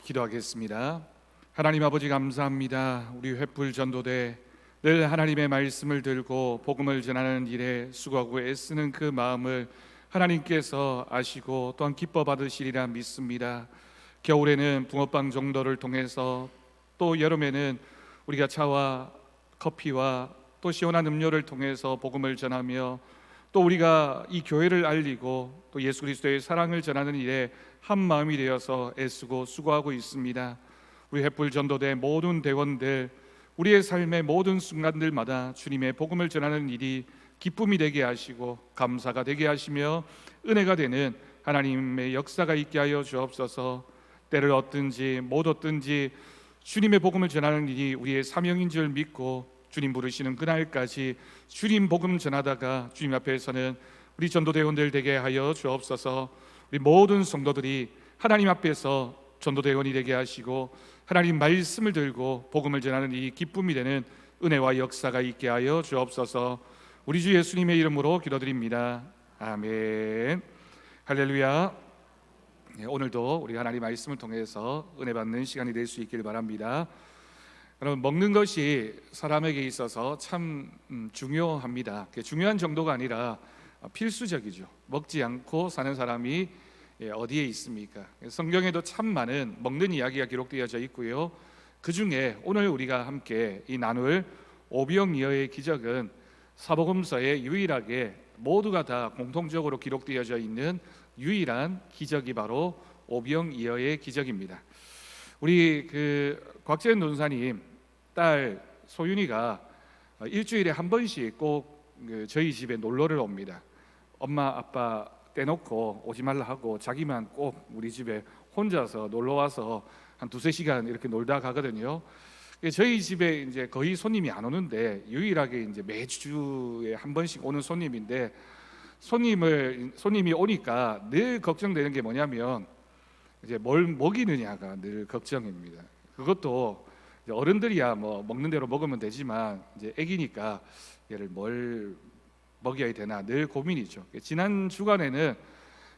기도하겠습니다. 하나님 아버지 감사합니다. 우리 횃불 전도대 늘 하나님의 말씀을 들고 복음을 전하는 일에 수고하고 애쓰는 그 마음을 하나님께서 아시고 또한 기뻐 받으시리라 믿습니다. 겨울에는 붕어빵 정도를 통해서 또 여름에는 우리가 차와 커피와 또 시원한 음료를 통해서 복음을 전하며 또 우리가 이 교회를 알리고 또 예수 그리스도의 사랑을 전하는 일에 한 마음이 되어서 애쓰고 수고하고 있습니다. 우리 횃불 전도대 모든 대원들, 우리의 삶의 모든 순간들마다 주님의 복음을 전하는 일이 기쁨이 되게 하시고 감사가 되게 하시며 은혜가 되는 하나님의 역사가 있게 하여 주옵소서. 때를 얻든지 못 얻든지 주님의 복음을 전하는 일이 우리의 사명인 줄 믿고 주님 부르시는 그날까지 주님 복음 전하다가 주님 앞에서는 우리 전도대원들 되게 하여 주옵소서. 우리 모든 성도들이 하나님 앞에서 전도대원이 되게 하시고 하나님 말씀을 들고 복음을 전하는 이 기쁨이 되는 은혜와 역사가 있게 하여 주옵소서. 우리 주 예수님의 이름으로 기도드립니다. 아멘. 할렐루야. 오늘도 우리 하나님 말씀을 통해서 은혜 받는 시간이 될 수 있길 바랍니다. 여러분, 먹는 것이 사람에게 있어서 참 중요합니다. 중요한 정도가 아니라 필수적이죠. 먹지 않고 사는 사람이 어디에 있습니까? 성경에도 참 많은 먹는 이야기가 기록되어져 있고요. 그 중에 오늘 우리가 함께 이 나눌 오병이어의 기적은 사복음서에 유일하게 모두가 다 공통적으로 기록되어져 있는 유일한 기적이 바로 오병이어의 기적입니다. 우리 곽재현 논사님 딸 소윤이가 일주일에 한 번씩 꼭 저희 집에 놀러를 옵니다. 엄마 아빠 떼놓고 오지 말라 하고 자기만 꼭 우리 집에 혼자서 놀러 와서 한 두세 시간 이렇게 놀다 가거든요. 저희 집에 이제 거의 손님이 안 오는데 유일하게 이제 매주에 한 번씩 오는 손님인데 손님이 오니까 늘 걱정되는 게 뭐냐면 이제 뭘 먹이느냐가 늘 걱정입니다. 그것도 이제 어른들이야 뭐 먹는 대로 먹으면 되지만 이제 아기니까 얘를 뭘 먹여야 되나 늘 고민이죠. 지난 주간에는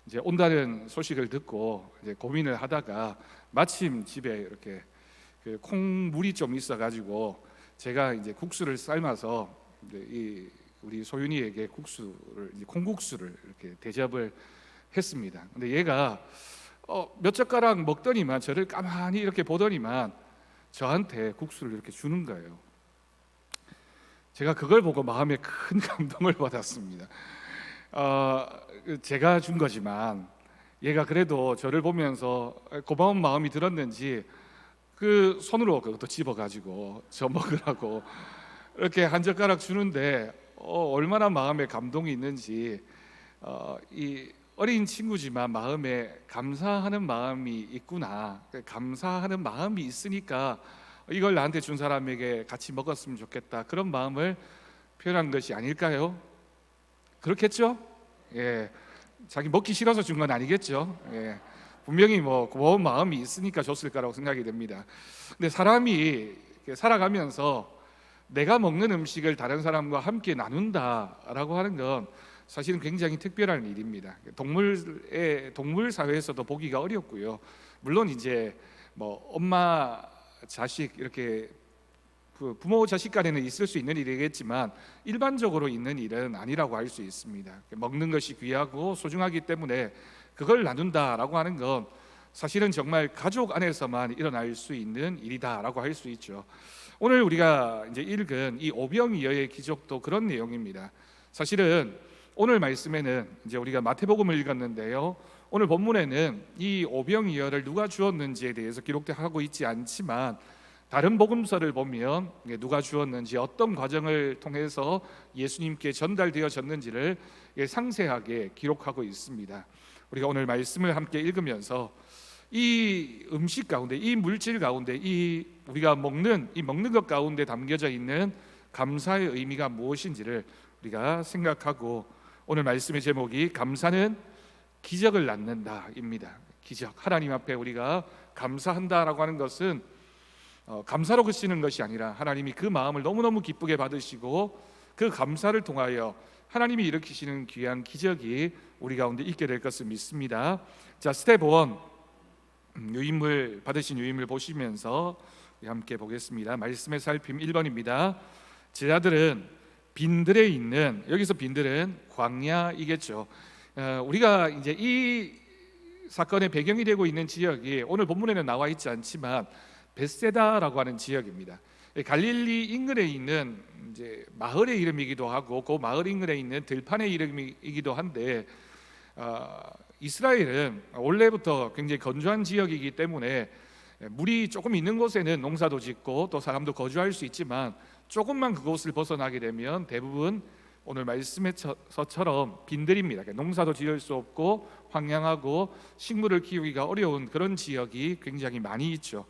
이제 온다는 소식을 듣고 이제 고민을 하다가 마침 집에 이렇게 콩물이 좀 있어가지고 제가 이제 국수를 삶아서 이제 우리 소윤이에게 콩국수를 이렇게 대접을 했습니다. 근데 얘가 몇 젓가락 먹더니만 저를 가만히 이렇게 보더니만 저한테 국수를 이렇게 주는 거예요. 제가 그걸 보고 마음에 큰 감동을 받았습니다. 제가 준 거지만 얘가 그래도 저를 보면서 고마운 마음이 들었는지 그 손으로 그것도 집어가지고 저 먹으라고 이렇게 한 젓가락 주는데 얼마나 마음에 감동이 있는지 이 어린 친구지만 마음에 감사하는 마음이 있구나, 감사하는 마음이 있으니까 이걸 나한테 준 사람에게 같이 먹었으면 좋겠다, 그런 마음을 표현한 것이 아닐까요? 그렇겠죠? 예, 자기 먹기 싫어서 준 건 아니겠죠? 예, 분명히 뭐 고마운 마음이 있으니까 줬을 거라고 생각이 됩니다. 근데 사람이 살아가면서 내가 먹는 음식을 다른 사람과 함께 나눈다라고 하는 건 사실은 굉장히 특별한 일입니다. 동물 사회에서도 보기가 어렵고요. 물론 이제 뭐 엄마 자식 이렇게 부모 자식 간에는 있을 수 있는 일이겠지만 일반적으로 있는 일은 아니라고 할 수 있습니다. 먹는 것이 귀하고 소중하기 때문에 그걸 나눈다라고 하는 건 사실은 정말 가족 안에서만 일어날 수 있는 일이다라고 할 수 있죠. 오늘 우리가 이제 읽은 이 오병이어의 기적도 그런 내용입니다. 사실은 오늘 말씀에는 이제 우리가 마태복음을 읽었는데요, 오늘 본문에는 이 오병이어를 누가 주었는지에 대해서 기록하고 있지 않지만 다른 복음서를 보면 누가 주었는지 어떤 과정을 통해서 예수님께 전달되어졌는지를 상세하게 기록하고 있습니다. 우리가 오늘 말씀을 함께 읽으면서 이 음식 가운데, 이 물질 가운데, 이 우리가 먹는 것 가운데 담겨져 있는 감사의 의미가 무엇인지를 우리가 생각하고, 오늘 말씀의 제목이 감사는 기적을 낳는다입니다. 기적, 하나님 앞에 우리가 감사한다라고 하는 것은 감사로 그치는 것이 아니라 하나님이 그 마음을 너무너무 기쁘게 받으시고 그 감사를 통하여 하나님이 일으키시는 귀한 기적이 우리 가운데 있게 될 것을 믿습니다. 자, 스텝 1, 유인물 받으신 유인물 보시면서 함께 보겠습니다. 말씀의 살핌 1번입니다. 제자들은 빈들에 있는, 여기서 빈들은 광야이겠죠. 우리가 이제 이 사건의 배경이 되고 있는 지역이 오늘 본문에는 나와 있지 않지만 벳세다라고 하는 지역입니다. 갈릴리 인근에 있는 이제 마을의 이름이기도 하고 그 마을 인근에 있는 들판의 이름이기도 한데, 이스라엘은 원래부터 굉장히 건조한 지역이기 때문에 물이 조금 있는 곳에는 농사도 짓고 또 사람도 거주할 수 있지만, 조금만 그곳을 벗어나게 되면 대부분 오늘 말씀에서처럼 빈들입니다. 농사도 지을 수 없고 황량하고 식물을 키우기가 어려운 그런 지역이 굉장히 많이 있죠.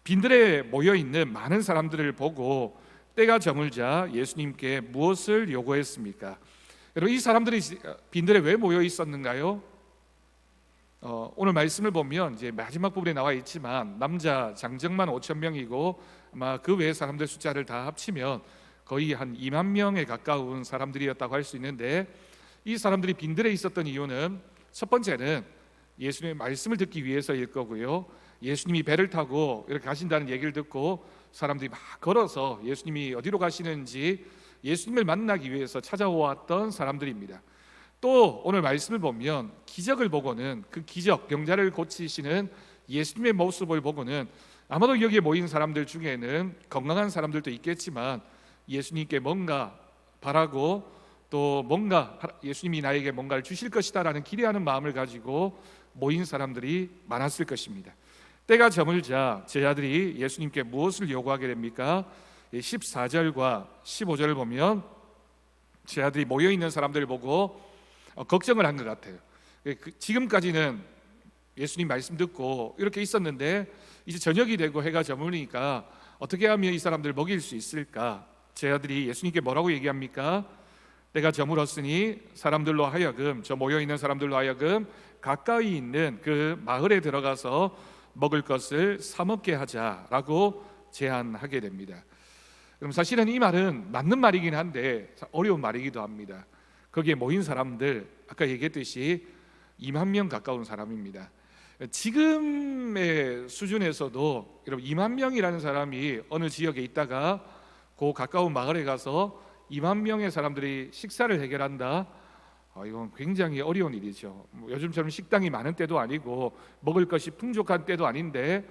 빈들에 모여 있는 많은 사람들을 보고 때가 저물자 예수님께 무엇을 요구했습니까? 여러분, 이 사람들이 빈들에 왜 모여 있었는가요? 오늘 말씀을 보면 이제 마지막 부분에 나와 있지만 남자 장정만 5천 명이고 아마 그 외의 사람들 숫자를 다 합치면 거의 한 2만 명에 가까운 사람들이었다고 할 수 있는데, 이 사람들이 빈들에 있었던 이유는 첫 번째는 예수님의 말씀을 듣기 위해서일 거고요. 예수님이 배를 타고 이렇게 가신다는 얘기를 듣고 사람들이 막 걸어서 예수님이 어디로 가시는지 예수님을 만나기 위해서 찾아왔던 사람들입니다. 또 오늘 말씀을 보면 기적을 보고는, 그 기적, 병자를 고치시는 예수님의 모습을 보고는 아마도 여기에 모인 사람들 중에는 건강한 사람들도 있겠지만 예수님께 뭔가 바라고 또 뭔가 예수님이 나에게 뭔가를 주실 것이다라는 기대하는 마음을 가지고 모인 사람들이 많았을 것입니다. 때가 저물자 제자들이 예수님께 무엇을 요구하게 됩니까? 14절과 15절을 보면 제자들이 모여있는 사람들을 보고 걱정을 한 것 같아요. 지금까지는 예수님 말씀 듣고 이렇게 있었는데 이제 저녁이 되고 해가 저무니까 어떻게 하면 이 사람들을 먹일 수 있을까? 제자들이 예수님께 뭐라고 얘기합니까? 때가 저물었으니 사람들로 하여금, 저 모여있는 사람들로 하여금 가까이 있는 그 마을에 들어가서 먹을 것을 사 먹게 하자라고 제안하게 됩니다. 그럼 사실은 이 말은 맞는 말이긴 한데 어려운 말이기도 합니다. 거기에 모인 사람들, 아까 얘기했듯이 2만 명 가까운 사람입니다. 지금의 수준에서도 여러분 2만 명이라는 사람이 어느 지역에 있다가 그 가까운 마을에 가서 2만 명의 사람들이 식사를 해결한다? 이건 굉장히 어려운 일이죠. 요즘처럼 식당이 많은 때도 아니고 먹을 것이 풍족한 때도 아닌데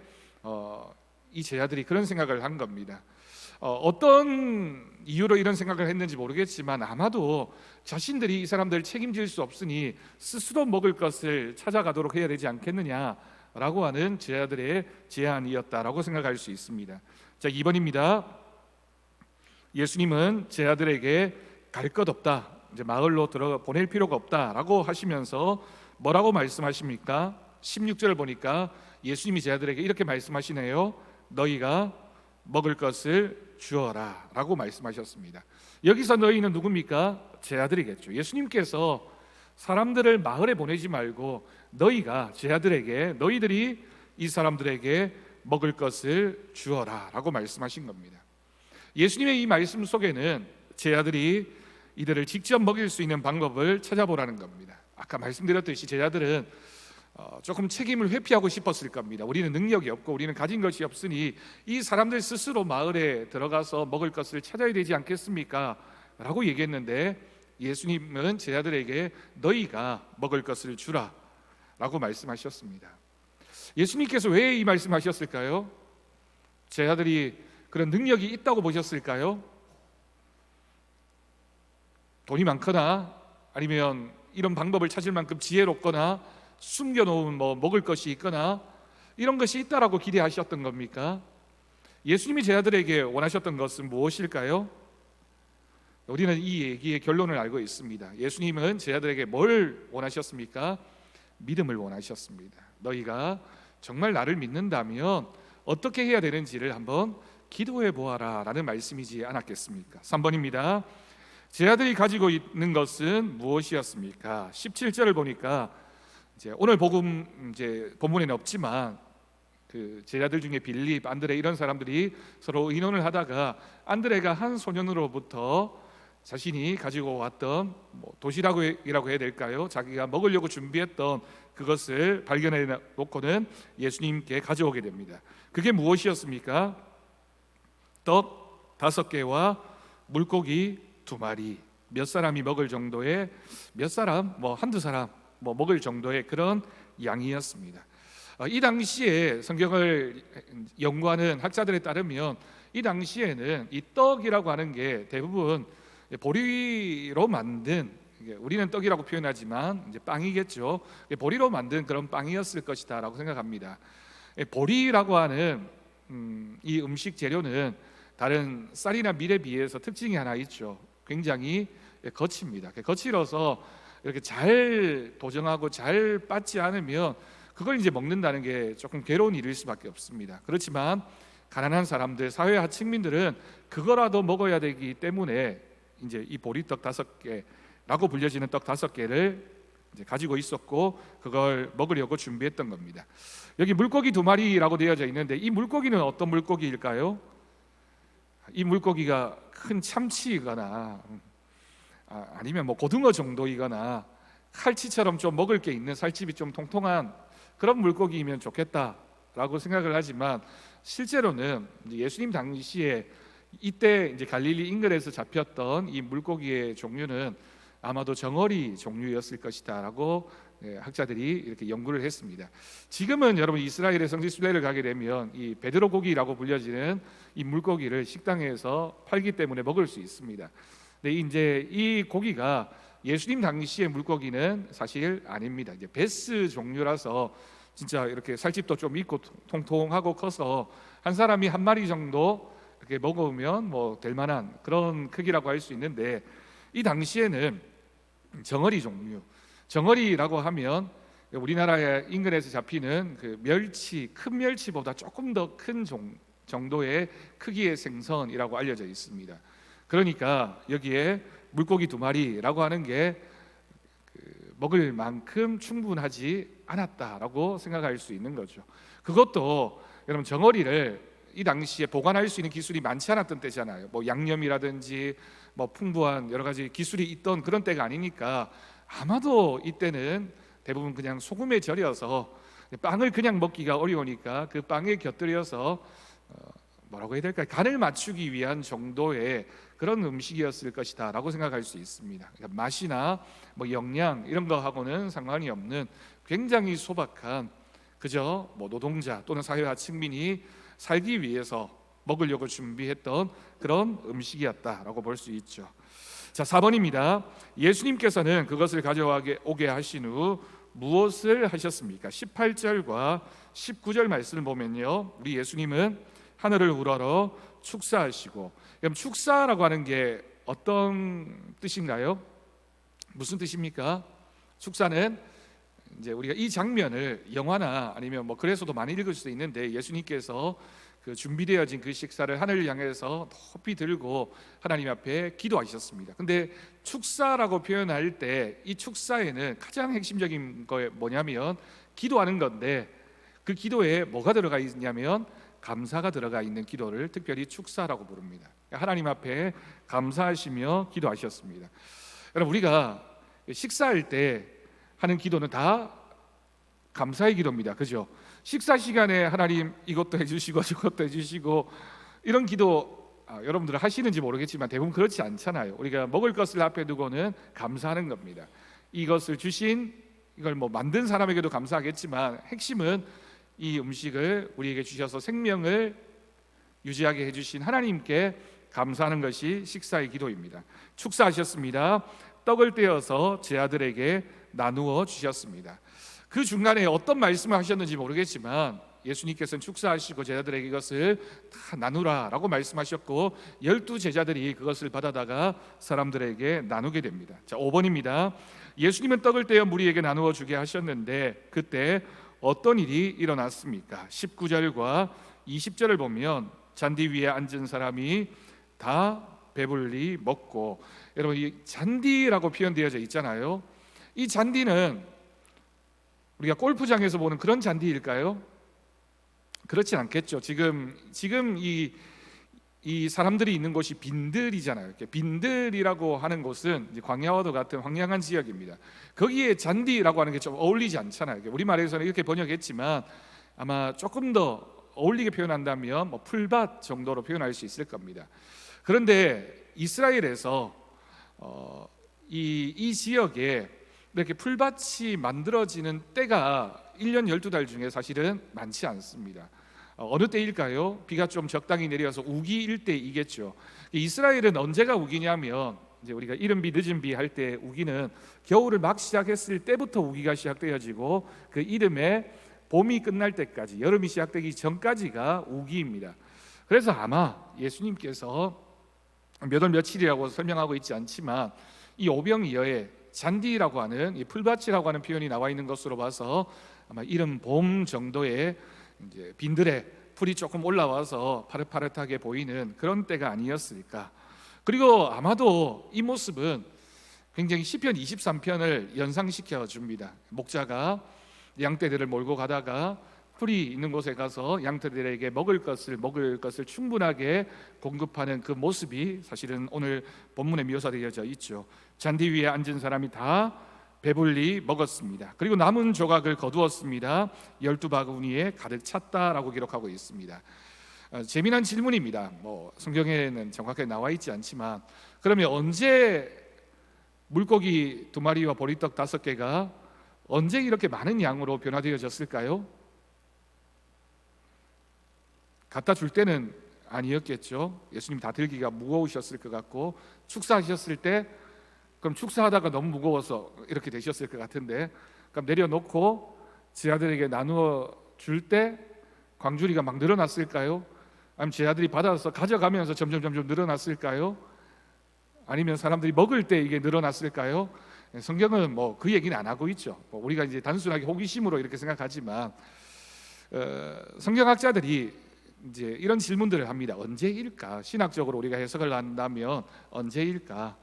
이 제자들이 그런 생각을 한 겁니다. 어떤 이유로 이런 생각을 했는지 모르겠지만 아마도 자신들이 이 사람들을 책임질 수 없으니 스스로 먹을 것을 찾아가도록 해야 되지 않겠느냐라고 하는 제자들의 제안이었다라고 생각할 수 있습니다. 자, 2번입니다. 예수님은 제자들에게 갈 것 없다, 이제 마을로 들어가 보낼 필요가 없다라고 하시면서 뭐라고 말씀하십니까? 16절을 보니까 예수님이 제자들에게 이렇게 말씀하시네요. 너희가 먹을 것을 주어라 라고 말씀하셨습니다. 여기서 너희는 누굽니까? 제자들이겠죠. 예수님께서 사람들을 마을에 보내지 말고 너희가, 제자들에게, 너희들이 이 사람들에게 먹을 것을 주어라 라고 말씀하신 겁니다. 예수님의 이 말씀 속에는 제자들이 이들을 직접 먹일 수 있는 방법을 찾아보라는 겁니다. 아까 말씀드렸듯이 제자들은 조금 책임을 회피하고 싶었을 겁니다. 우리는 능력이 없고 우리는 가진 것이 없으니 이 사람들 스스로 마을에 들어가서 먹을 것을 찾아야 되지 않겠습니까? 라고 얘기했는데 예수님은 제자들에게 너희가 먹을 것을 주라 라고 말씀하셨습니다. 예수님께서 왜 이 말씀하셨을까요? 제자들이 그런 능력이 있다고 보셨을까요? 돈이 많거나 아니면 이런 방법을 찾을 만큼 지혜롭거나 숨겨놓은 먹을 것이 있거나 이런 것이 있다라고 기대하셨던 겁니까? 예수님이 제자들에게 원하셨던 것은 무엇일까요? 우리는 이 얘기의 결론을 알고 있습니다. 예수님은 제자들에게 뭘 원하셨습니까? 믿음을 원하셨습니다. 너희가 정말 나를 믿는다면 어떻게 해야 되는지를 한번 기도해 보아라 라는 말씀이지 않았겠습니까? 3번입니다. 제자들이 가지고 있는 것은 무엇이었습니까? 17절을 보니까 이제 오늘 복음 이제 본문에는 없지만 그 제자들 중에 빌립, 안드레 이런 사람들이 서로 의논을 하다가 안드레가 한 소년으로부터 자신이 가지고 왔던 도시락이라고 해야 될까요? 자기가 먹으려고 준비했던 그것을 발견해 놓고는 예수님께 가져오게 됩니다. 그게 무엇이었습니까? 떡 5개와 물고기 2마리, 몇 사람이 먹을 정도의, 몇 사람, 한두 사람 먹을 정도의 그런 양이었습니다. 이 당시에 성경을 연구하는 학자들에 따르면 이 당시에는 이 떡이라고 하는 게 대부분 보리로 만든, 우리는 떡이라고 표현하지만 이제 빵이겠죠. 보리로 만든 그런 빵이었을 것이다라고 생각합니다. 보리라고 하는 이 음식 재료는 다른 쌀이나 밀에 비해서 특징이 하나 있죠. 굉장히 거칩니다. 거칠어서 이렇게 잘 도정하고 잘 빻지 않으면 그걸 이제 먹는다는 게 조금 괴로운 일일 수밖에 없습니다. 그렇지만 가난한 사람들, 사회 하층민들은 그거라도 먹어야 되기 때문에 이제 이 보리떡 5개라고 불려지는 떡 5개를 이제 가지고 있었고 그걸 먹으려고 준비했던 겁니다. 여기 물고기 2마리라고 되어져 있는데 이 물고기는 어떤 물고기일까요? 이 물고기가 큰 참치이거나 아니면 고등어 정도이거나 칼치처럼 좀 먹을 게 있는, 살집이 좀 통통한 그런 물고기이면 좋겠다라고 생각을 하지만 실제로는 예수님 당시에 이때 이제 갈릴리 인근에서 잡혔던 이 물고기의 종류는 아마도 정어리 종류였을 것이다라고 학자들이 이렇게 연구를 했습니다. 지금은 여러분 이스라엘의 성지 순례를 가게 되면 이 베드로 고기라고 불려지는 이 물고기를 식당에서 팔기 때문에 먹을 수 있습니다. 근데 이제 이 고기가 예수님 당시의 물고기는 사실 아닙니다. 이제 베스 종류라서 진짜 이렇게 살집도 좀 있고 통통하고 커서 한 사람이 1마리 정도 이렇게 먹으면 될 만한 그런 크기라고 할 수 있는데 이 당시에는 정어리 종류, 정어리라고 하면 우리나라의 인근에서 잡히는 그 멸치, 큰 멸치보다 조금 더 큰 정도의 크기의 생선이라고 알려져 있습니다. 그러니까 여기에 물고기 2마리라고 하는 게 먹을 만큼 충분하지 않았다라고 생각할 수 있는 거죠. 그것도 여러분 정어리를 이 당시에 보관할 수 있는 기술이 많지 않았던 때잖아요. 양념이라든지 풍부한 여러 가지 기술이 있던 그런 때가 아니니까 아마도 이때는 대부분 그냥 소금에 절여서 빵을 그냥 먹기가 어려우니까 그 빵에 곁들여서 뭐라고 해야 될까요? 간을 맞추기 위한 정도의 그런 음식이었을 것이다 라고 생각할 수 있습니다. 그러니까 맛이나 영양 이런 거하고는 상관이 없는 굉장히 소박한, 그저 노동자 또는 사회 하층민이 살기 위해서 먹으려고 준비했던 그런 음식이었다라고 볼 수 있죠. 자, 4번입니다. 예수님께서는 그것을 가져오게 하신 후 무엇을 하셨습니까? 18절과 19절 말씀을 보면요, 우리 예수님은 하늘을 우러러 축사하시고, 그럼 축사라고 하는 게 어떤 뜻인가요? 무슨 뜻입니까? 축사는 이제 우리가 이 장면을 영화나 아니면 글에서도 많이 읽을 수도 있는데 예수님께서 그 준비되어진 그 식사를 하늘을 향해서 높이 들고 하나님 앞에 기도하셨습니다. 근데 축사라고 표현할 때 이 축사에는 가장 핵심적인 거 뭐냐면 기도하는 건데, 그 기도에 뭐가 들어가 있냐면 감사가 들어가 있는 기도를 특별히 축사라고 부릅니다. 하나님 앞에 감사하시며 기도하셨습니다. 여러분, 우리가 식사할 때 하는 기도는 다 감사의 기도입니다. 그죠? 식사 시간에 하나님 이것도 해주시고 저것도 해주시고 이런 기도 여러분들 하시는지 모르겠지만 대부분 그렇지 않잖아요. 우리가 먹을 것을 앞에 두고는 감사하는 겁니다. 이것을 주신, 이걸 만든 사람에게도 감사하겠지만 핵심은 이 음식을 우리에게 주셔서 생명을 유지하게 해주신 하나님께 감사하는 것이 식사의 기도입니다. 축사하셨습니다. 떡을 떼어서 제 아들에게 나누어 주셨습니다. 그 중간에 어떤 말씀을 하셨는지 모르겠지만 예수님께서는 축사하시고 제자들에게 이것을 다 나누라라고 말씀하셨고 12제자들이 그것을 받아다가 사람들에게 나누게 됩니다. 자, 5번입니다. 예수님은 떡을 떼어 무리에게 나누어 주게 하셨는데 그때 어떤 일이 일어났습니까? 19절과 20절을 보면 잔디 위에 앉은 사람이 다 배불리 먹고, 여러분 이 잔디라고 표현되어져 있잖아요. 이 잔디는 우리가 골프장에서 보는 그런 잔디일까요? 그렇진 않겠죠. 지금 이 이 사람들이 있는 곳이 빈들이잖아요. 이렇게 빈들이라고 하는 곳은 이제 광야와도 같은 황량한 지역입니다. 거기에 잔디라고 하는 게 좀 어울리지 않잖아요. 우리말에서는 이렇게 번역했지만 아마 조금 더 어울리게 표현한다면 뭐 풀밭 정도로 표현할 수 있을 겁니다. 그런데 이스라엘에서 이 지역에 이렇게 풀밭이 만들어지는 때가 1년 12달 중에 사실은 많지 않습니다. 어느 때일까요? 비가 좀 적당히 내려서 우기일 때이겠죠. 이스라엘은 언제가 우기냐면 이제 우리가 이른 비 늦은 비 할 때 우기는 겨울을 막 시작했을 때부터 우기가 시작되어지고 그 이듬해 봄이 끝날 때까지, 여름이 시작되기 전까지가 우기입니다. 그래서 아마 예수님께서 몇 월 며칠이라고 설명하고 있지 않지만 이 오병이어에 잔디라고 하는 이 풀밭이라고 하는 표현이 나와 있는 것으로 봐서 아마 이른 봄 정도의 이제 빈들에 풀이 조금 올라와서 파릇파릇하게 보이는 그런 때가 아니었을까. 그리고 아마도 이 모습은 굉장히 시편 23편을 연상시켜 줍니다. 목자가 양떼들을 몰고 가다가 풀이 있는 곳에 가서 양떼들에게 먹을 것을 충분하게 공급하는 그 모습이 사실은 오늘 본문에 묘사되어져 있죠. 잔디 위에 앉은 사람이 다 배불리 먹었습니다. 그리고 남은 조각을 거두었습니다. 12바구니에 가득 찼다라고 기록하고 있습니다. 재미난 질문입니다. 성경에는 정확하게 나와 있지 않지만 그러면 언제 물고기 2마리와 보리떡 5개가 언제 이렇게 많은 양으로 변화되어졌을까요? 갖다 줄 때는 아니었겠죠. 예수님 다 들기가 무거우셨을 것 같고 축사하셨을 때 그럼 축사하다가 너무 무거워서 이렇게 되셨을 것 같은데 그럼 내려놓고 제 아들에게 나누어 줄 때 광주리가 막 늘어났을까요? 아니면 제 아들이 받아서 가져가면서 점점 늘어났을까요? 아니면 사람들이 먹을 때 이게 늘어났을까요? 성경은 그 얘기는 안 하고 있죠. 우리가 이제 단순하게 호기심으로 이렇게 생각하지만 성경학자들이 이제 이런 질문들을 합니다. 언제일까? 신학적으로 우리가 해석을 한다면 언제일까?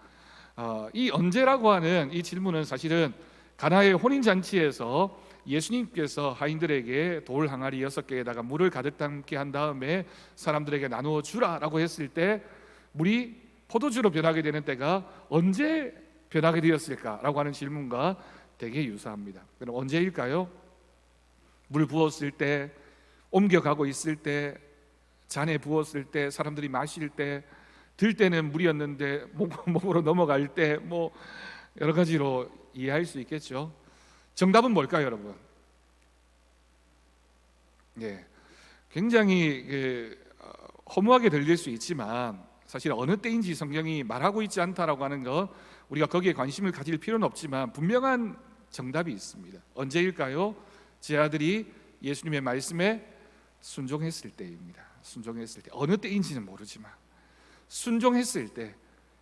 이 언제라고 하는 이 질문은 사실은 가나의 혼인잔치에서 예수님께서 하인들에게 돌 항아리 6개에다가 물을 가득 담게 한 다음에 사람들에게 나누어 주라라고 했을 때 물이 포도주로 변하게 되는 때가 언제 변하게 되었을까라고 하는 질문과 되게 유사합니다. 그럼 언제일까요? 물 부었을 때, 옮겨가고 있을 때, 잔에 부었을 때, 사람들이 마실 때, 들 때는 물이었는데 목으로 넘어갈 때 여러 가지로 이해할 수 있겠죠. 정답은 뭘까요, 여러분? 굉장히 허무하게 들릴 수 있지만 사실 어느 때인지 성경이 말하고 있지 않다라고 하는 것 우리가 거기에 관심을 가질 필요는 없지만 분명한 정답이 있습니다. 언제일까요? 제 아들이 예수님의 말씀에 순종했을 때입니다. 순종했을 때, 어느 때인지는 모르지만 순종했을 때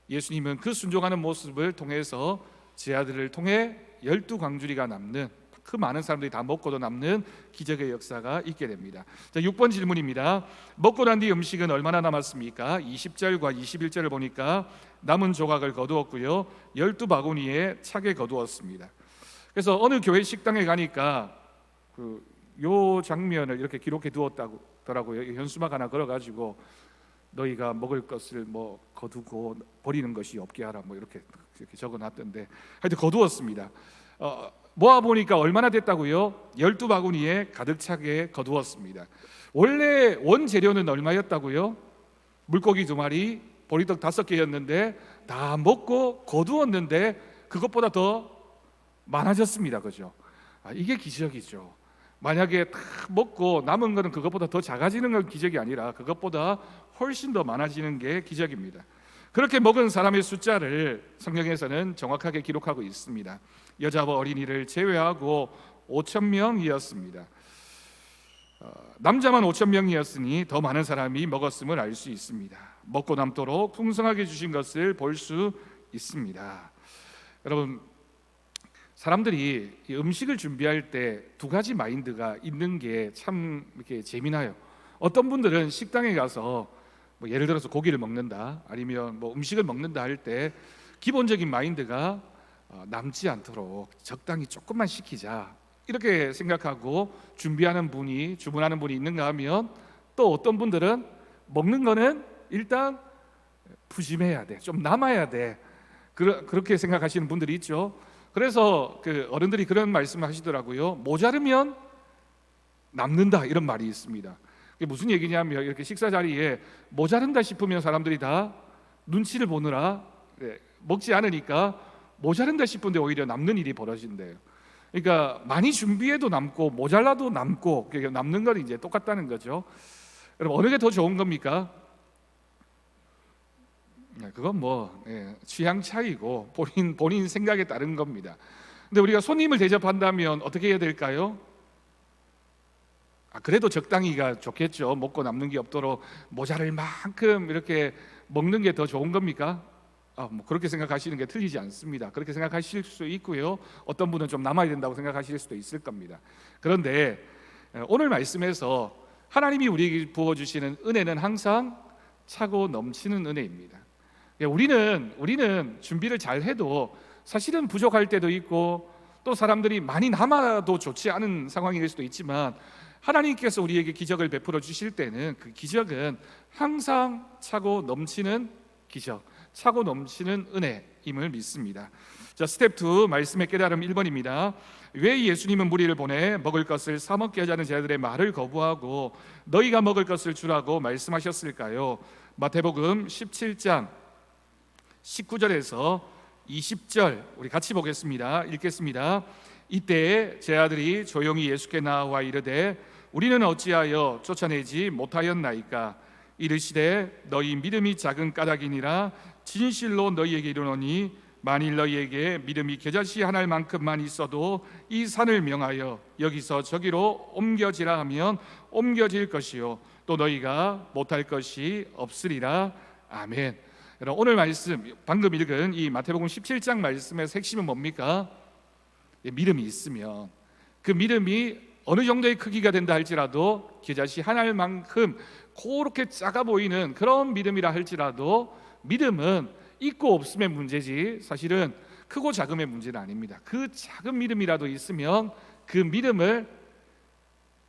예수님은 그 순종하는 모습을 통해서 제 아들을 통해 12광주리가 남는, 그 많은 사람들이 다 먹고도 남는 기적의 역사가 있게 됩니다. 자, 6번 질문입니다. 먹고 난 뒤 음식은 얼마나 남았습니까? 20절과 21절을 보니까 남은 조각을 거두었고요 12바구니에 차게 거두었습니다. 그래서 어느 교회 식당에 가니까 요 장면을 이렇게 기록해 두었다더라고요. 현수막 하나 걸어가지고 너희가 먹을 것을 거두고 버리는 것이 없게 하라 이렇게 적어놨던데 하여튼 거두었습니다. 모아보니까 얼마나 됐다고요? 12바구니에 가득 차게 거두었습니다. 원래 원재료는 얼마였다고요? 물고기 2마리, 보리떡 5개였는데 다 먹고 거두었는데 그것보다 더 많아졌습니다. 그죠? 이게 기적이죠. 만약에 다 먹고 남은 거는 그것보다 더 작아지는 건 기적이 아니라 그것보다 훨씬 더 많아지는 게 기적입니다. 그렇게 먹은 사람의 숫자를 성경에서는 정확하게 기록하고 있습니다. 여자와 어린이를 제외하고 5,000명이었습니다. 남자만 5,000명이었으니 더 많은 사람이 먹었음을 알 수 있습니다. 먹고 남도록 풍성하게 주신 것을 볼 수 있습니다. 여러분, 사람들이 음식을 준비할 때 2가지 마인드가 있는 게 참 이렇게 재미나요. 어떤 분들은 식당에 가서 예를 들어서 고기를 먹는다, 아니면 음식을 먹는다 할 때 기본적인 마인드가 남지 않도록 적당히 조금만 시키자 이렇게 생각하고 주문하는 분이 있는가 하면 또 어떤 분들은 먹는 거는 일단 푸짐해야 돼, 좀 남아야 돼. 그렇게 생각하시는 분들이 있죠. 그래서 그 어른들이 그런 말씀을 하시더라고요. 모자르면 남는다, 이런 말이 있습니다. 그게 무슨 얘기냐면, 이렇게 식사 자리에 모자른다 싶으면 사람들이 다 눈치를 보느라 먹지 않으니까 모자른다 싶은데 오히려 남는 일이 벌어진대요. 그러니까 많이 준비해도 남고 모자라도 남고, 남는 건 이제 똑같다는 거죠. 여러분, 어느 게 더 좋은 겁니까? 그건 뭐 취향 차이고 본인 생각에 따른 겁니다. 근데 우리가 손님을 대접한다면 어떻게 해야 될까요? 그래도 적당히가 좋겠죠. 먹고 남는 게 없도록 모자랄 만큼 이렇게 먹는 게 더 좋은 겁니까? 뭐 그렇게 생각하시는 게 틀리지 않습니다. 그렇게 생각하실 수 있고요. 어떤 분은 좀 남아야 된다고 생각하실 수도 있을 겁니다. 그런데 오늘 말씀에서 하나님이 우리에게 부어주시는 은혜는 항상 차고 넘치는 은혜입니다. 우리는 준비를 잘 해도 사실은 부족할 때도 있고, 또 사람들이 많이 남아도 좋지 않은 상황일 수도 있지만, 하나님께서 우리에게 기적을 베풀어 주실 때는 그 기적은 항상 차고 넘치는 기적, 차고 넘치는 은혜임을 믿습니다. 자, 스텝 2 말씀의 깨달음 1번입니다. 왜 예수님은 무리를 보내 먹을 것을 사 먹게 하자는 제자들의 말을 거부하고 너희가 먹을 것을 주라고 말씀하셨을까요? 마태복음 17장 19절에서 20절 우리 같이 보겠습니다. 읽겠습니다. 이때 제 아들이 조용히 예수께 나와 이르되 우리는 어찌하여 쫓아내지 못하였나이까? 이르시되 너희 믿음이 작은 까닭이니라. 진실로 너희에게 이르노니 만일 너희에게 믿음이 겨자씨 한 알만큼만 있어도 이 산을 명하여 여기서 저기로 옮겨지라 하면 옮겨질 것이요 또 너희가 못할 것이 없으리라. 아멘. 여러분, 오늘 말씀 방금 읽은 이 마태복음 17장 말씀의 핵심은 뭡니까? 믿음이 있으면, 그 믿음이 어느 정도의 크기가 된다 할지라도 겨자씨 한 알만큼 그렇게 작아 보이는 그런 믿음이라 할지라도 믿음은 있고 없음의 문제지 사실은 크고 작음의 문제는 아닙니다. 그 작은 믿음이라도 있으면 그 믿음을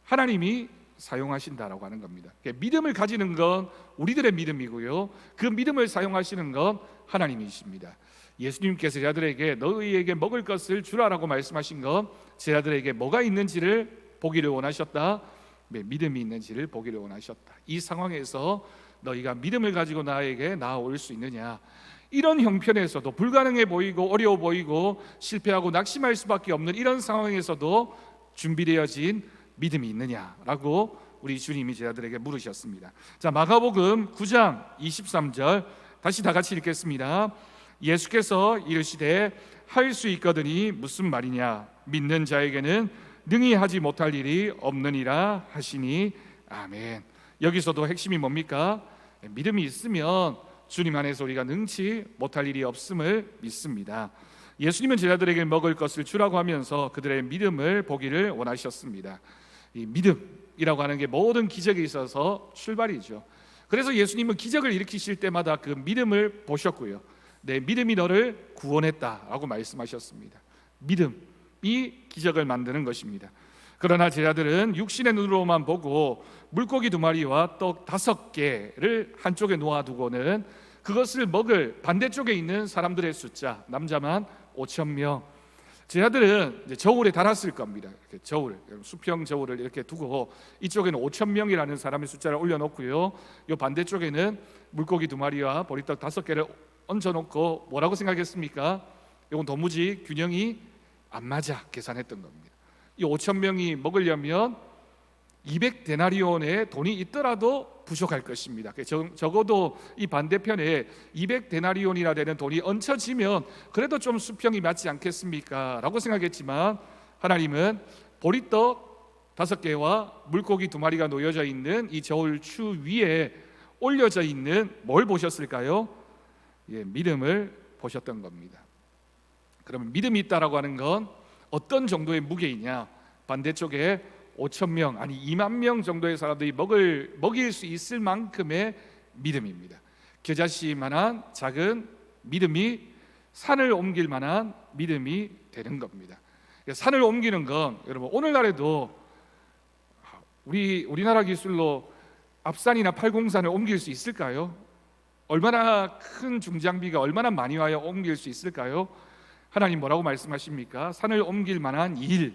하나님이 사용하신다라고 하는 겁니다. 믿음을 가지는 건 우리들의 믿음이고요, 그 믿음을 사용하시는 건 하나님이십니다. 예수님께서 제자들에게 너희에게 먹을 것을 주라라고 말씀하신 건 제자들에게 뭐가 있는지를 보기를 원하셨다. 믿음이 있는지를 보기를 원하셨다. 이 상황에서 너희가 믿음을 가지고 나에게 나아올 수 있느냐, 이런 형편에서도 불가능해 보이고 어려워 보이고 실패하고 낙심할 수밖에 없는 이런 상황에서도 준비되어진 믿음이 있느냐라고 우리 주님이 제자들에게 물으셨습니다. 자, 마가복음 9장 23절 다시 다 같이 읽겠습니다. 예수께서 이르시되 할 수 있거든이 무슨 말이냐? 믿는 자에게는 능히 하지 못할 일이 없느니라 하시니. 아멘. 여기서도 핵심이 뭡니까? 믿음이 있으면 주님 안에서 우리가 능치 못할 일이 없음을 믿습니다. 예수님은 제자들에게 먹을 것을 주라고 하면서 그들의 믿음을 보기를 원하셨습니다. 이 믿음이라고 하는 게 모든 기적에 있어서 출발이죠. 그래서 예수님은 기적을 일으키실 때마다 그 믿음을 보셨고요, 내 믿음이 너를 구원했다라고 말씀하셨습니다. 믿음이 기적을 만드는 것입니다. 그러나 제자들은 육신의 눈으로만 보고 물고기 2마리와 떡 5개를 한쪽에 놓아두고는 그것을 먹을 반대쪽에 있는 사람들의 숫자, 남자만 5,000명. 제자들은 이제 저울에 달았을 겁니다. 이렇게 저울, 수평 저울을 이렇게 두고 이쪽에는 5,000명이라는 사람의 숫자를 올려놓고요, 이 반대쪽에는 물고기 2마리와 보리떡 5개를 얹어놓고 뭐라고 생각했습니까? 이건 도무지 균형이 안 맞아 계산했던 겁니다. 이 5,000명이 먹으려면 200데나리온의 돈이 있더라도 부족할 것입니다. 적어도 이 반대편에 200데나리온이나 되는 돈이 얹혀지면 그래도 좀 수평이 맞지 않겠습니까? 라고 생각했지만 하나님은 보리떡 5개와 물고기 2마리가 놓여져 있는 이 저울추 위에 올려져 있는 뭘 보셨을까요? 믿음을 보셨던 겁니다. 그러면 믿음이 있다라고 하는 건 어떤 정도의 무게이냐? 반대쪽에 5,000명 아니 2만 명 정도의 사람들이 먹일 수 있을 만큼의 믿음입니다. 겨자씨만한 작은 믿음이 산을 옮길 만한 믿음이 되는 겁니다. 산을 옮기는 건 여러분 오늘날에도 우리나라 기술로 앞산이나 팔공산을 옮길 수 있을까요? 얼마나 큰 중장비가 얼마나 많이 와야 옮길 수 있을까요? 하나님 뭐라고 말씀하십니까? 산을 옮길 만한 일,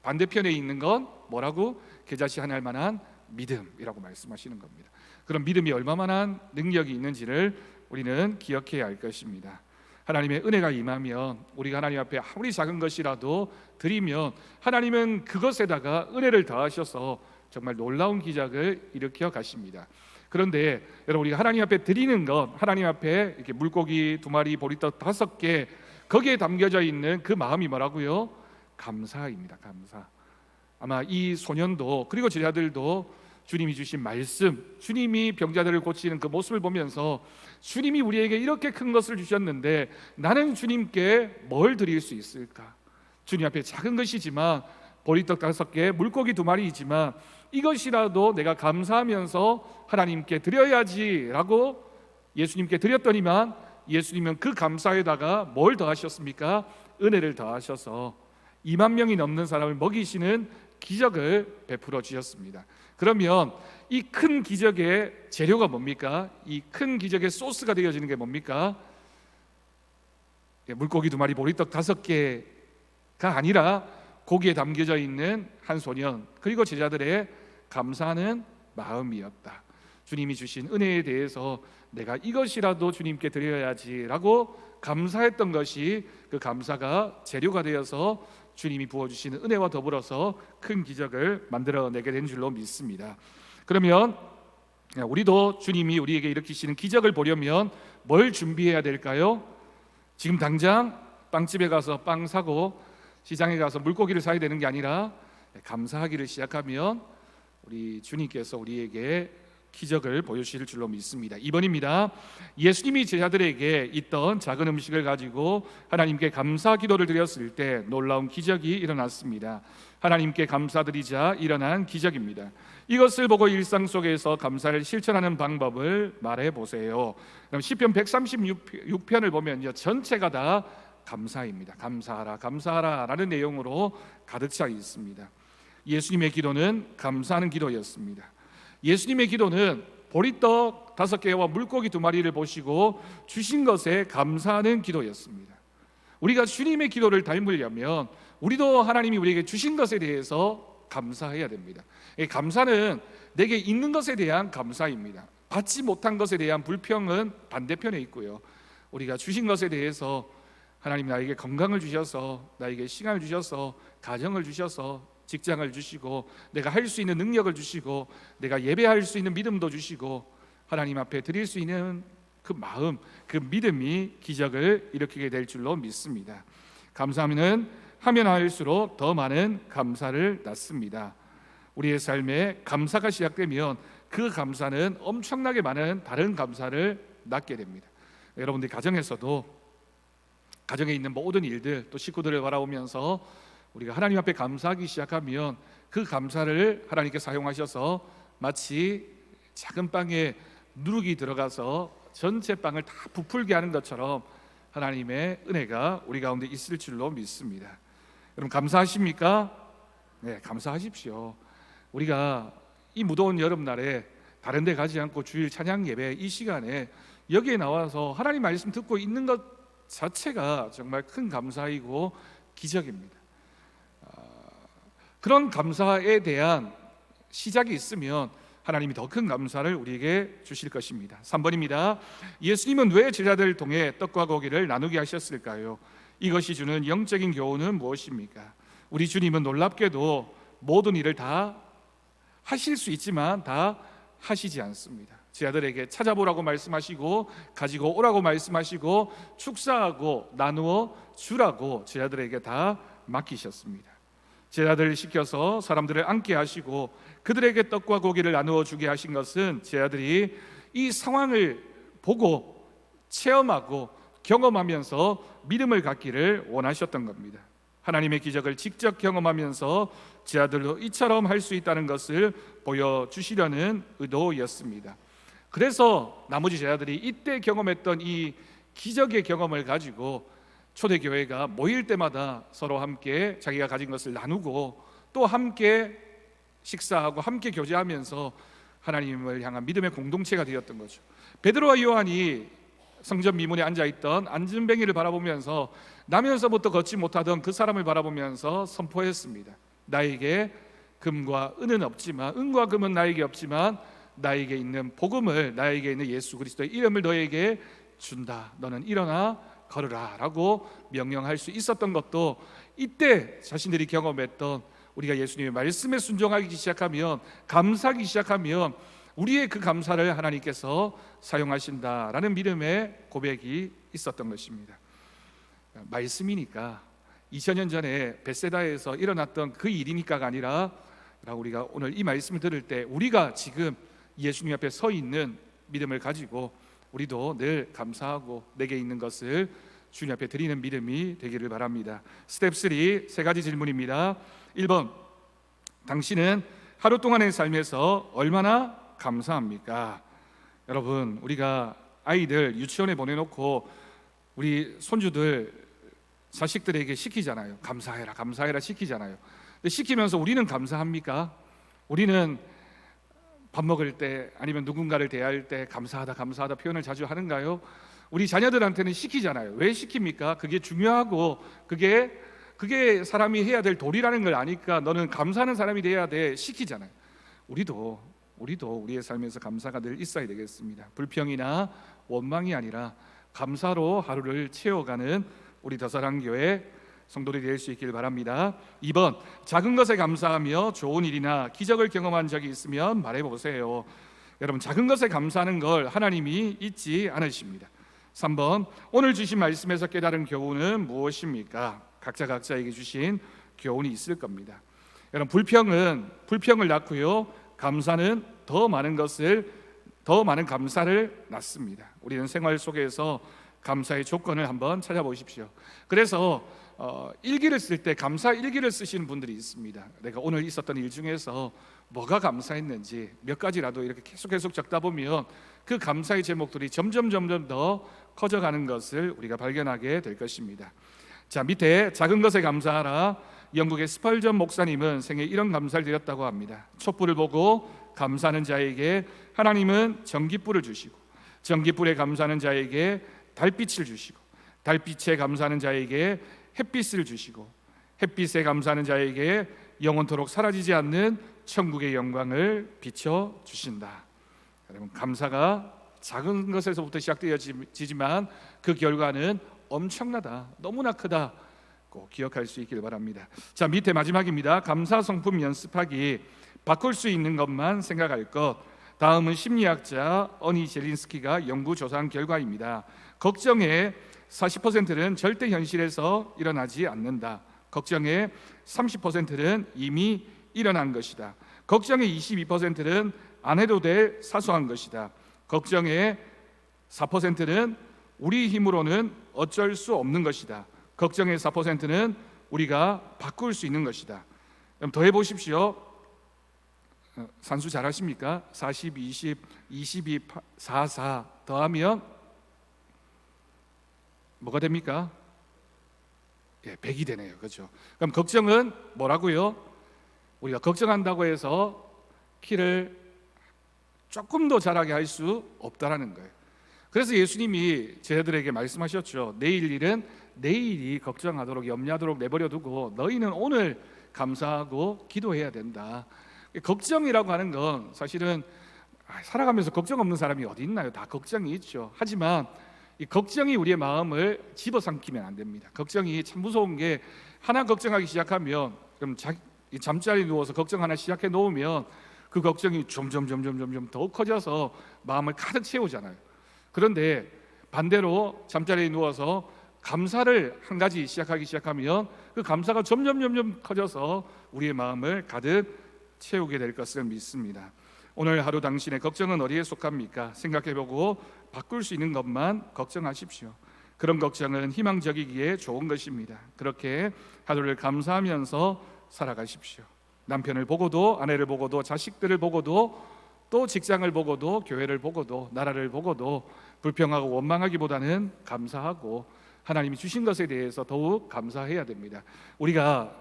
반대편에 있는 건 뭐라고? 계좌시한할 만한 믿음이라고 말씀하시는 겁니다. 그럼 믿음이 얼마만한 능력이 있는지를 우리는 기억해야 할 것입니다. 하나님의 은혜가 임하면 우리가 하나님 앞에 아무리 작은 것이라도 드리면 하나님은 그것에다가 은혜를 더하셔서 정말 놀라운 기적을 일으켜 가십니다. 그런데 여러분, 우리가 하나님 앞에 드리는 것, 하나님 앞에 이렇게 물고기 2마리, 보리떡 5개, 거기에 담겨져 있는 그 마음이 뭐라고요? 감사입니다. 감사. 아마 이 소년도 그리고 제자들도 주님이 주신 말씀, 주님이 병자들을 고치는 그 모습을 보면서 주님이 우리에게 이렇게 큰 것을 주셨는데 나는 주님께 뭘 드릴 수 있을까? 주님 앞에 작은 것이지만 보리떡 5개, 물고기 2마리이지만 이것이라도 내가 감사하면서 하나님께 드려야지라고 예수님께 드렸더니만 예수님은 그 감사에다가 뭘 더하셨습니까? 은혜를 더하셔서 2만 명이 넘는 사람을 먹이시는 기적을 베풀어 주셨습니다. 그러면 이 큰 기적의 재료가 뭡니까? 이 큰 기적의 소스가 되어지는 게 뭡니까? 물고기 2마리, 보리떡 5개가 아니라 거기에 담겨져 있는 한 소년 그리고 제자들의 감사하는 마음이었다. 주님이 주신 은혜에 대해서 내가 이것이라도 주님께 드려야지라고 감사했던 것이 그 감사가 재료가 되어서 주님이 부어주시는 은혜와 더불어서 큰 기적을 만들어내게 된 줄로 믿습니다. 그러면 우리도 주님이 우리에게 일으키시는 기적을 보려면 뭘 준비해야 될까요? 지금 당장 빵집에 가서 빵 사고 시장에 가서 물고기를 사야 되는 게 아니라 감사하기를 시작하면 우리 주님께서 우리에게 기적을 보여주실 줄로 믿습니다. 2번입니다. 예수님이 제자들에게 있던 작은 음식을 가지고 하나님께 감사 기도를 드렸을 때 놀라운 기적이 일어났습니다. 하나님께 감사드리자 일어난 기적입니다. 이것을 보고 일상 속에서 감사를 실천하는 방법을 말해 보세요. 그럼 시편 136편을 보면요, 전체가 다 감사입니다. 감사하라, 감사하라 라는 내용으로 가득 차 있습니다. 예수님의 기도는 감사하는 기도였습니다. 예수님의 기도는 보리떡 5개와 물고기 2마리를 보시고 주신 것에 감사하는 기도였습니다. 우리가 주님의 기도를 닮으려면 우리도 하나님이 우리에게 주신 것에 대해서 감사해야 됩니다. 감사는 내게 있는 것에 대한 감사입니다. 받지 못한 것에 대한 불평은 반대편에 있고요, 우리가 주신 것에 대해서 하나님 나에게 건강을 주셔서, 나에게 시간을 주셔서, 가정을 주셔서, 직장을 주시고, 내가 할 수 있는 능력을 주시고, 내가 예배할 수 있는 믿음도 주시고, 하나님 앞에 드릴 수 있는 그 마음, 그 믿음이 기적을 일으키게 될 줄로 믿습니다. 감사하면 하면 할수록 더 많은 감사를 낳습니다. 우리의 삶에 감사가 시작되면 그 감사는 엄청나게 많은 다른 감사를 낳게 됩니다. 여러분들 가정에서도 가정에 있는 모든 일들, 또 식구들을 바라보면서 우리가 하나님 앞에 감사하기 시작하면 그 감사를 하나님께 사용하셔서 마치 작은 빵에 누룩이 들어가서 전체 빵을 다 부풀게 하는 것처럼 하나님의 은혜가 우리 가운데 있을 줄로 믿습니다. 여러분 감사하십니까? 네, 감사하십시오. 우리가 이 무더운 여름날에 다른 데 가지 않고 주일 찬양 예배 이 시간에 여기에 나와서 하나님 말씀 듣고 있는 것 자체가 정말 큰 감사이고 기적입니다. 그런 감사에 대한 시작이 있으면 하나님이 더 큰 감사를 우리에게 주실 것입니다. 3번입니다. 예수님은 왜 제자들을 통해 떡과 고기를 나누게 하셨을까요? 이것이 주는 영적인 교훈은 무엇입니까? 우리 주님은 놀랍게도 모든 일을 다 하실 수 있지만 다 하시지 않습니다. 제자들에게 찾아보라고 말씀하시고, 가지고 오라고 말씀하시고, 축사하고 나누어 주라고 제자들에게 다 맡기셨습니다. 제자들을 시켜서 사람들을 앉게 하시고 그들에게 떡과 고기를 나누어 주게 하신 것은 제자들이 이 상황을 보고 체험하고 경험하면서 믿음을 갖기를 원하셨던 겁니다. 하나님의 기적을 직접 경험하면서 제자들도 이처럼 할 수 있다는 것을 보여주시려는 의도였습니다. 그래서 나머지 제자들이 이때 경험했던 이 기적의 경험을 가지고 초대교회가 모일 때마다 서로 함께 자기가 가진 것을 나누고 또 함께 식사하고 함께 교제하면서 하나님을 향한 믿음의 공동체가 되었던 거죠. 베드로와 요한이 성전 미문에 앉아있던 안진뱅이를 바라보면서 나면서부터 걷지 못하던 그 사람을 바라보면서 선포했습니다. 나에게 금과 은은 없지만, 은과 금은 나에게 없지만 나에게 있는 복음을, 나에게 있는 예수 그리스도의 이름을 너에게 준다. 너는 일어나 걸으라 라고 명령할 수 있었던 것도 이때 자신들이 경험했던, 우리가 예수님의 말씀에 순종하기 시작하면, 감사하기 시작하면 우리의 그 감사를 하나님께서 사용하신다라는 믿음의 고백이 있었던 것입니다. 말씀이니까, 2000년 전에 벳세다에서 일어났던 그 일이니까가 아니라, 우리가 오늘 이 말씀을 들을 때 우리가 지금 예수님 앞에 서 있는 믿음을 가지고 우리도 늘 감사하고 내게 있는 것을 주님 앞에 드리는 믿음이 되기를 바랍니다. 스텝 3, 세 가지 질문입니다. 1번, 당신은 하루 동안의 삶에서 얼마나 감사합니까? 여러분, 우리가 아이들 유치원에 보내놓고 우리 손주들, 자식들에게 시키잖아요. 감사해라, 감사해라 시키잖아요. 근데 시키면서 우리는 감사합니까? 우리는 밥 먹을 때, 아니면 누군가를 대할 때 감사하다, 감사하다 표현을 자주 하는가요? 우리 자녀들한테는 시키잖아요. 왜 시킵니까? 그게 중요하고 그게 사람이 해야 될 도리라는 걸 아니까 너는 감사하는 사람이 돼야 돼 시키잖아요. 우리도 우리의 삶에서 감사가 늘 있어야 되겠습니다. 불평이나 원망이 아니라 감사로 하루를 채워가는 우리 더사랑교회 성도들이 될 수 있길 바랍니다. 2번, 작은 것에 감사하며 좋은 일이나 기적을 경험한 적이 있으면 말해보세요. 여러분, 작은 것에 감사하는 걸 하나님이 잊지 않으십니다. 3번, 오늘 주신 말씀에서 깨달은 교훈은 무엇입니까? 각자에게 주신 교훈이 있을 겁니다. 여러분, 불평을 낳고요, 감사는 더 많은 감사를 낳습니다. 우리는 생활 속에서 감사의 조건을 한번 찾아보십시오. 그래서 일기를 쓸 때 감사 일기를 쓰시는 분들이 있습니다. 내가 오늘 있었던 일 중에서 뭐가 감사했는지 몇 가지라도 이렇게 계속 적다 보면 그 감사의 제목들이 점점 더 커져가는 것을 우리가 발견하게 될 것입니다. 자, 밑에 작은 것에 감사하라. 영국의 스펄전 목사님은 생에 이런 감사를 드렸다고 합니다. 촛불을 보고 감사하는 자에게 하나님은 전깃불을 주시고, 전깃불에 감사하는 자에게 달빛을 주시고, 달빛에 감사하는 자에게 햇빛을 주시고, 햇빛에 감사하는 자에게 영원토록 사라지지 않는 천국의 영광을 비춰 주신다. 여러분, 감사가 작은 것에서부터 시작되어지지만 그 결과는 엄청나다, 너무나 크다, 꼭 기억할 수 있기를 바랍니다. 자, 밑에 마지막입니다. 감사 성품 연습하기. 바꿀 수 있는 것만 생각할 것. 다음은 심리학자 어니 젤린스키가 연구 조사한 결과입니다. 걱정의 40%는 절대 현실에서 일어나지 않는다. 걱정의 30%는 이미 일어난 것이다. 걱정의 22%는 안 해도 될 사소한 것이다. 걱정의 4%는 우리 힘으로는 어쩔 수 없는 것이다. 걱정의 4%는 우리가 바꿀 수 있는 것이다. 그럼 더해 보십시오. 산수 잘 하십니까? 40, 20, 22, 4 더하면 뭐가 됩니까? 100이 되네요. 그렇죠? 그럼 걱정은 뭐라고요? 우리가 걱정한다고 해서 키를 조금 더 자라게 할 수 없다라는 거예요. 그래서 예수님이 제자들에게 말씀하셨죠. 내일 일은 내일이 걱정하도록, 염려하도록 내버려 두고 너희는 오늘 감사하고 기도해야 된다. 걱정이라고 하는 건 사실은 살아가면서 걱정 없는 사람이 어디 있나요? 다 걱정이 있죠. 하지만 이 걱정이 우리의 마음을 집어삼키면 안 됩니다. 걱정이 참 무서운 게, 하나 걱정하기 시작하면, 그럼 잠자리에 누워서 걱정 하나 시작해 놓으면 그 걱정이 점점 더 커져서 마음을 가득 채우잖아요. 그런데 반대로 잠자리에 누워서 감사를 한 가지 시작하면 그 감사가 점점 커져서 우리의 마음을 가득 채우게 될 것을 믿습니다. 오늘 하루 당신의 걱정은 어디에 속합니까? 생각해보고 바꿀 수 있는 것만 걱정하십시오. 그런 걱정은 희망적이기에 좋은 것입니다. 그렇게 하루를 감사하면서 살아가십시오. 남편을 보고도, 아내를 보고도, 자식들을 보고도, 또 직장을 보고도, 교회를 보고도, 나라를 보고도 불평하고 원망하기보다는 감사하고 하나님이 주신 것에 대해서 더욱 감사해야 됩니다. 우리가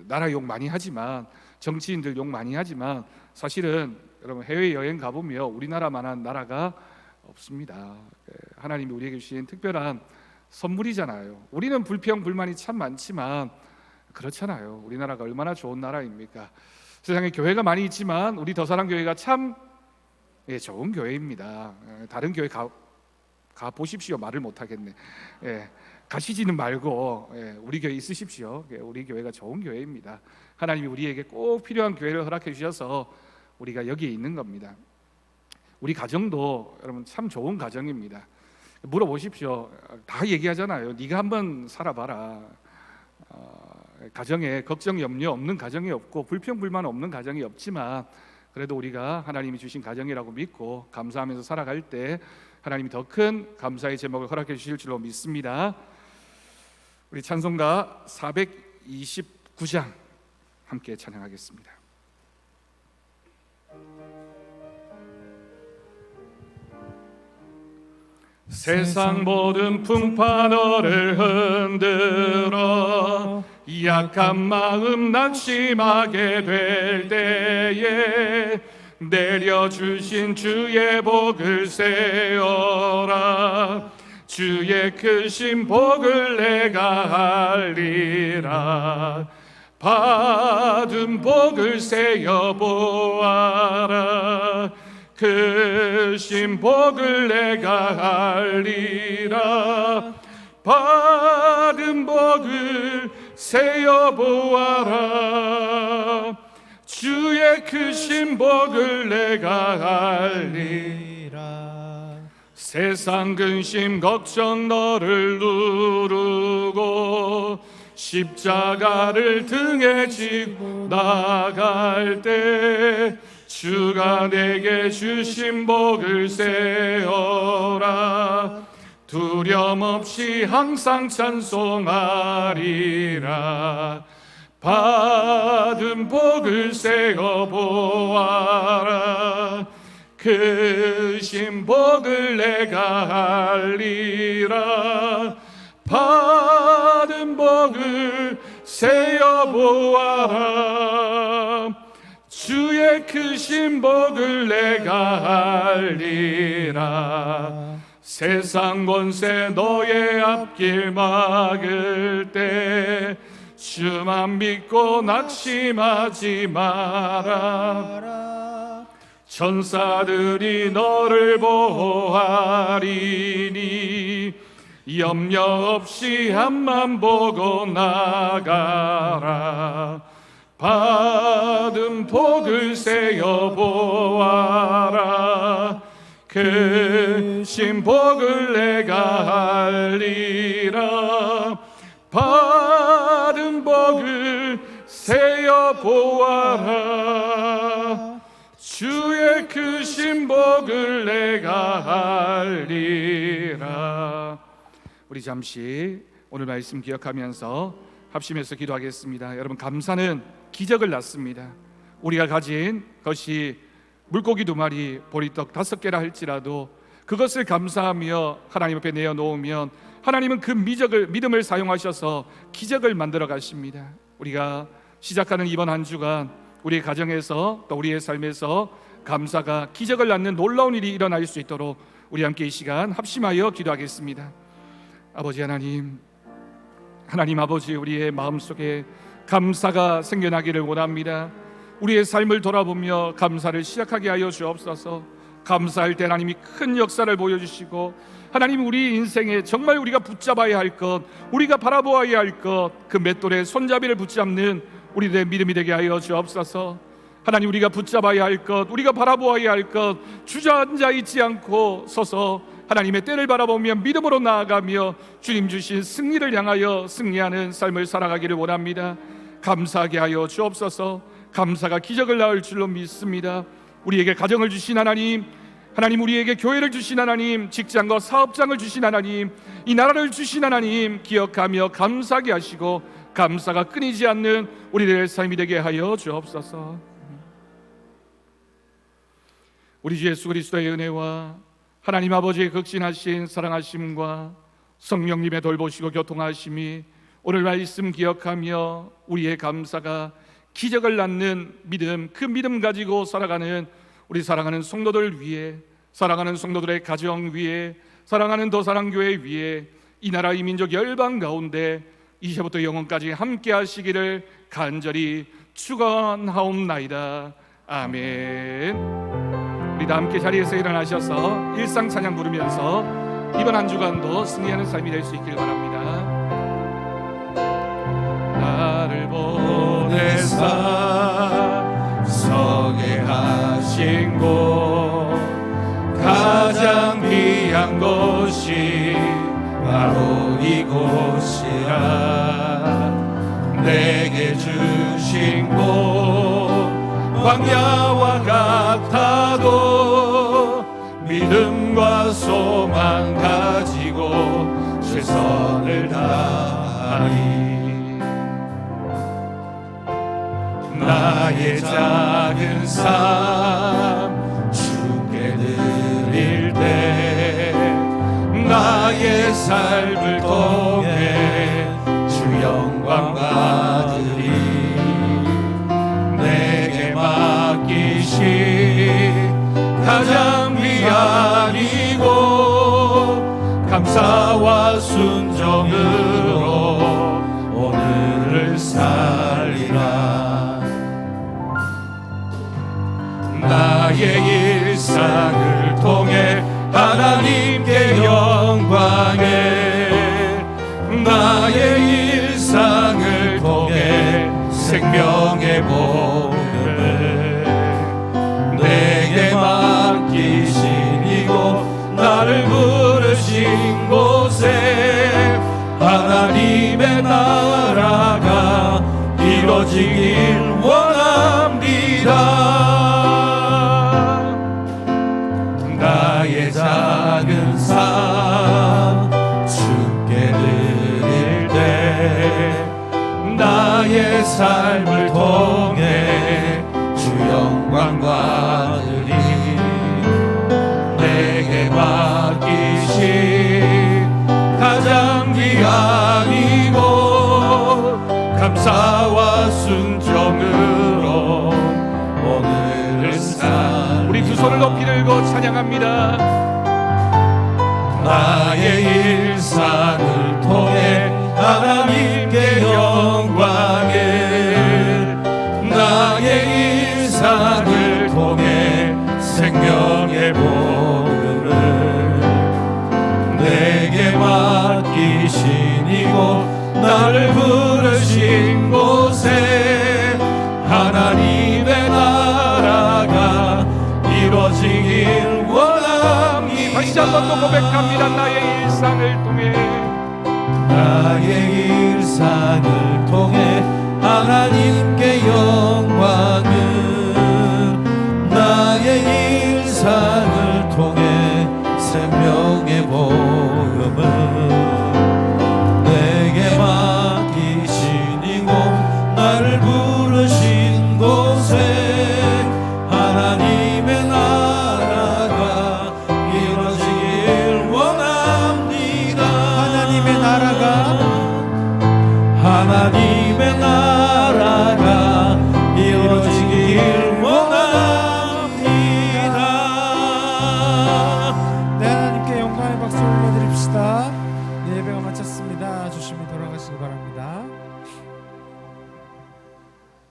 나라 욕 많이 하지만, 정치인들 욕 많이 하지만 사실은 여러분 해외 여행 가보면 우리나라만한 나라가 없습니다. 하나님이 우리에게 주신 특별한 선물이잖아요. 우리는 불평 불만이 참 많지만 그렇잖아요. 우리나라가 얼마나 좋은 나라입니까? 세상에 교회가 많이 있지만 우리 더사랑교회가 참 좋은 교회입니다. 다른 교회 가 보십시오. 말을 못하겠네. 가시지는 말고 우리 교회 있으십시오. 우리 교회가 좋은 교회입니다. 하나님이 우리에게 꼭 필요한 교회를 허락해 주셔서 우리가 여기에 있는 겁니다. 우리 가정도 여러분 참 좋은 가정입니다. 물어보십시오. 다 얘기하잖아요. 네가 한번 살아봐라. 가정에 걱정 염려 없는 가정이 없고 불평 불만 없는 가정이 없지만 그래도 우리가 하나님이 주신 가정이라고 믿고 감사하면서 살아갈 때 하나님이 더 큰 감사의 제목을 허락해 주실 줄로 믿습니다. 우리 찬송가 429장 함께 찬양하겠습니다. 세상 모든 풍파 너를 흔들어 약한 마음 낙심하게 될 때에 내려주신 주의 복을 세어라. 주의 크신 복을 내가 알리라. 받은 복을 세어 보아라. 크신 복을 내가 알리라. 받은 복을 세어 보아라. 주의 크신 복을 내가 알리라. 세상 근심 걱정 너를 누르고 십자가를 등에 지고 나갈 때 주가 내게 주신 복을 세어라. 두려움 없이 항상 찬송하리라. 받은 복을 세어 보아라. 크신 복을 내가 알리라. 받은 복을 세어 보아라. 주의 크신 복을 내가 알리라. 세상 권세 너의 앞길 막을 때 주만 믿고 낙심하지 마라. 천사들이 너를 보호하리니 염려 없이 앞만 보고 나가라. 받은 복을 세어 보아라. 크신 복을 내가 알리라. 받은 복을 세어 보아라. 주의 크신 복을 내가 알리라. 우리 잠시 오늘 말씀 기억하면서 합심해서 기도하겠습니다. 여러분, 감사는 기적을 낳습니다. 우리가 가진 것이 물고기 2마리, 보리떡 5개라 할지라도 그것을 감사하며 하나님 앞에 내어놓으면 하나님은 그 믿음을 사용하셔서 기적을 만들어 가십니다. 우리가 시작하는 이번 한 주간 우리의 가정에서 또 우리의 삶에서 감사가 기적을 낳는 놀라운 일이 일어날 수 있도록 우리 함께 이 시간 합심하여 기도하겠습니다. 아버지 하나님, 하나님 아버지, 우리의 마음속에 감사가 생겨나기를 원합니다. 우리의 삶을 돌아보며 감사를 시작하게 하여 주옵소서. 감사할 때 하나님이 큰 역사를 보여주시고 하나님, 우리 인생에 정말 우리가 붙잡아야 할 것, 우리가 바라보아야 할 것, 그 맷돌의 손잡이를 붙잡는 우리들의 믿음이 되게 하여 주옵소서. 하나님, 우리가 붙잡아야 할 것, 우리가 바라보아야 할 것, 주저앉아 있지 않고 서서 하나님의 때를 바라보며 믿음으로 나아가며 주님 주신 승리를 향하여 승리하는 삶을 살아가기를 원합니다. 감사하게 하여 주옵소서. 감사가 기적을 낳을 줄로 믿습니다. 우리에게 가정을 주신 하나님, 하나님 우리에게 교회를 주신 하나님, 직장과 사업장을 주신 하나님, 이 나라를 주신 하나님 기억하며 감사하게 하시고 감사가 끊이지 않는 우리들의 삶이 되게 하여 주옵소서. 우리 주 예수 그리스도의 은혜와 하나님 아버지의 극진하신 사랑하심과 성령님의 돌보시고 교통하심이 오늘 말씀 기억하며 우리의 감사가 기적을 낳는 믿음, 그 믿음 가지고 살아가는 우리 사랑하는 성도들 위해, 사랑하는 성도들의 가정 위에, 사랑하는 더사랑교회 위에, 이 나라 이 민족 열방 가운데 이제부터 영원까지 함께 하시기를 간절히 축원하옵나이다. 아멘. 우리 다 함께 자리에서 일어나셔서 일상 찬양 부르면서 이번 한 주간도 승리하는 삶이 될 수 있길 바랍니다. 나를 보내사 서게 하신 곳, 가장 귀한 곳이 바로 이곳이라. 내게 주신 곳 광야와 같아도 믿음과 소망 가지고 최선을 다하리. 나의 작은 삶 주께 드릴 때, 나의 삶을 통해 주 영광 받으리. 내게 맡기신 가장 귀한 이곳, 감사와 순종으로 오늘을 살리라. 나의 일상을 통해 하나님께 영광을, 나의 일상을 통해 생명의 복을, 내게 맡기신 이곳, 나를 부르신 곳에 하나님의 나라가 이루어지길 원합니다. 나의 작은 삶 주께 드릴 때, 나의 삶을 통해 주 영광 받으리. 내게 맡기신 가장 귀한 이곳, 감사와 순종으로 오늘을 살. 우리 두 손을 높이 들고 찬양합니다. 나의 일상을 통해 하나님께 영광을, 나의 일상을 통해 생명의 복음을, 내게 맡기신 이곳, 나를 부르신 곳에 하나님의 나라가 이루어지길 원합니다. 다시 한 번 더 고백합니다. 나의 일상을 통해, 나의 일상을 통해 하나님께 영광을,